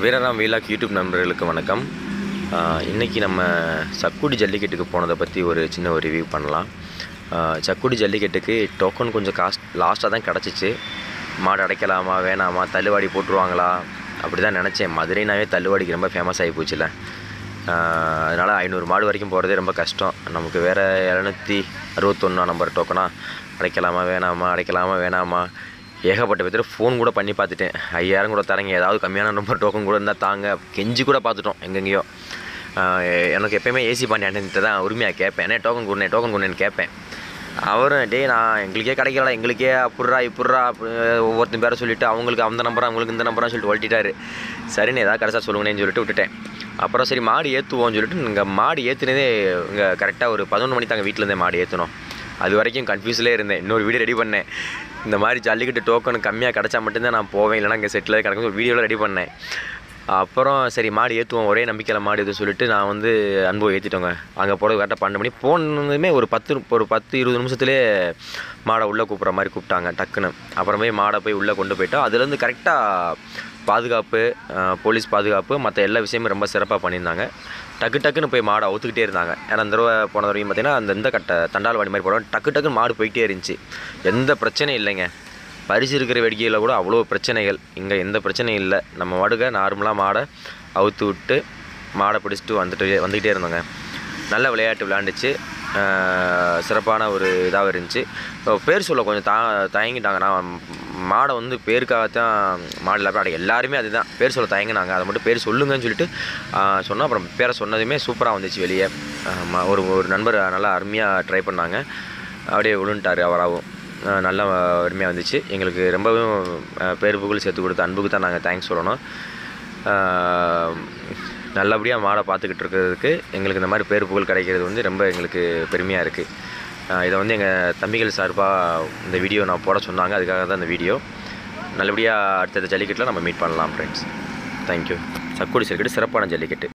வீரராம் vlog YouTube நண்பர்களுக்கு வணக்கம். இன்றைக்கி நம்ம சக்குடி ஜல்லிக்கட்டுக்கு போனதை பற்றி ஒரு சின்ன ஒரு ரிவ்யூ பண்ணலாம். சக்குடி ஜல்லிக்கட்டுக்கு டோக்கன் கொஞ்சம் லாஸ்ட்டாக தான் கிடச்சிச்சு. மாடு அடைக்கலாமா வேணாமா, தள்ளுவாடி போட்டுருவாங்களா அப்படி தான் நினச்சேன். மதுரைனாவே தள்ளுவாடிக்கு ரொம்ப ஃபேமஸ் ஆகி போச்சுல. அதனால் 500 மாடு வரைக்கும் போகிறதே ரொம்ப கஷ்டம். நமக்கு வேறு 761 நம்பர் டோக்கனாக அடைக்கலாமா வேணாமா ஏகப்பட்ட பேர் ஃபோன் கூட பண்ணி பார்த்துட்டேன். 5000 கூட தரங்க, ஏதாவது கம்மியான நம்பர் டோக்கன் கூட இருந்தால் தாங்க, கெஞ்சி கூட பார்த்துட்டோம் எங்கெங்கேயோ. எனக்கு எப்போயுமே ஏசி பாண்டியான்ட்டு தான் உரிமையாக கேட்பேன். ஏன்னா டோக்கன் கொடுனேன்னு கேட்பேன். அவரும் நான் எங்களுக்கே கிடைக்கல, எங்களுக்கே இப்புட்றா ஒவ்வொருத்தன் பேரை சொல்லிவிட்டு அவங்களுக்கு அந்த நம்பராக அவங்களுக்கு இந்த நம்பராக சொல்லிட்டு ஓட்டிட்டாரு. சரின்னு ஏதாவது கடைசியாக சொல்லுங்கன்னு சொல்லிட்டு விட்டுட்டேன். அப்புறம் சரி மாடு ஏற்றுவோம்னு சொல்லிட்டு இங்கே மாடு ஏற்றுனதே இங்கே கரெக்டாக ஒரு 11 மணி தாங்க வீட்டிலேருந்தே மாடு ஏற்றணும். அது வரைக்கும் கன்ஃபியூஸ்லேயே இருந்தேன். இன்னொரு வீடியோ ரெடி பண்ணேன். இந்த மாதிரி ஜல்லிக்கட்டு டோக்கன் கம்மியாக கிடச்சா மட்டும்தான் நான் போவேன், இல்லைனா இங்கே செட்டில் கிடக்கும் ஒரு வீடியோவில் ரெடி பண்ணேன். அப்புறம் சரி மாடு ஏற்றுவோம், ஒரே நம்பிக்கையில் மாடு எதுவும் சொல்லிட்டு நான் வந்து அனுபவம் ஏற்றிட்டோங்க. அங்கே போகிறது கரெக்டாக 12 மணி போனதுமே ஒரு 10-20 நிமிஷத்துலேயே மாடை உள்ளே கூப்பிட்ற மாதிரி கூப்பிட்டாங்க டக்குன்னு. அப்புறமே மாடை போய் உள்ளே கொண்டு போயிட்டோம். அதுலேருந்து கரெக்டாக பாதுகாப்பு, போலீஸ் பாதுகாப்பு, மற்ற எல்லா விஷயமும் ரொம்ப சிறப்பாக பண்ணியிருந்தாங்க. டக்குன்னு போய் மாடை அவுத்துக்கிட்டே இருந்தாங்க. ஏன்னா அந்த தடவை போன தடவையும் பார்த்தீங்கன்னா இந்த கட்டை தண்டால்வாடி மாதிரி போடுவோம், டக்குன்னு மாடு போய்கிட்டே இருந்துச்சு. எந்த பிரச்சனையும் இல்லைங்க. பரிசு இருக்கிற வேடிக்கையில் கூட அவ்வளோ பிரச்சனைகள். இங்கே எந்த பிரச்சனையும் இல்லை. நம்ம மாடுக நார்மலாக மாடை அவுத்து விட்டு மாடை பிடிச்சிட்டு வந்துக்கிட்டே இருந்தோங்க. நல்ல விளையாட்டு விளையாண்டுச்சு. சிறப்பான ஒரு இதாக இருந்துச்சு. பேர் சொல்ல கொஞ்சம் தயங்கிட்டாங்க. நான் மாடை வந்து பேருக்காகத்தான் மாடு இல்லாமல் எல்லாருமே அதுதான் பேர் சொல்ல தயங்கினாங்க. அதை மட்டும் பேர் சொல்லுங்கன்னு சொல்லிட்டு சொன்னோம். அப்புறம் பேரை சொன்னதுமே சூப்பராக வந்துச்சு வெளியே. ஒரு நண்பர் நல்லா அருமையாக ட்ரை பண்ணாங்க. அப்படியே விழுந்துட்டார் அவராகவும். நல்லா அருமையாக வந்துச்சு. எங்களுக்கு ரொம்பவும் பேர் புகழ் சேர்த்து கொடுத்த அன்புக்கு தான் நாங்கள் தேங்க்ஸ் சொல்லணும். நல்லபடியாக மாடை பார்த்துக்கிட்டு இருக்கிறதுக்கு எங்களுக்கு இந்த மாதிரி பேர் புகழ் கிடைக்கிறது வந்து ரொம்ப எங்களுக்கு பெருமையாக இருக்குது. இதை வந்து எங்கள் தம்பிகள் சார்பாக இந்த வீடியோ நான் போட சொன்னாங்க. அதுக்காக தான் இந்த வீடியோ. நல்லபடியாக அடுத்த ஜல்லிக்கட்டில் நம்ம மீட் பண்ணலாம் ஃப்ரெண்ட்ஸ். தேங்க்யூ. சக்குடி ஜல்லிக்கட்டு சிறப்பான ஜல்லிக்கட்டு.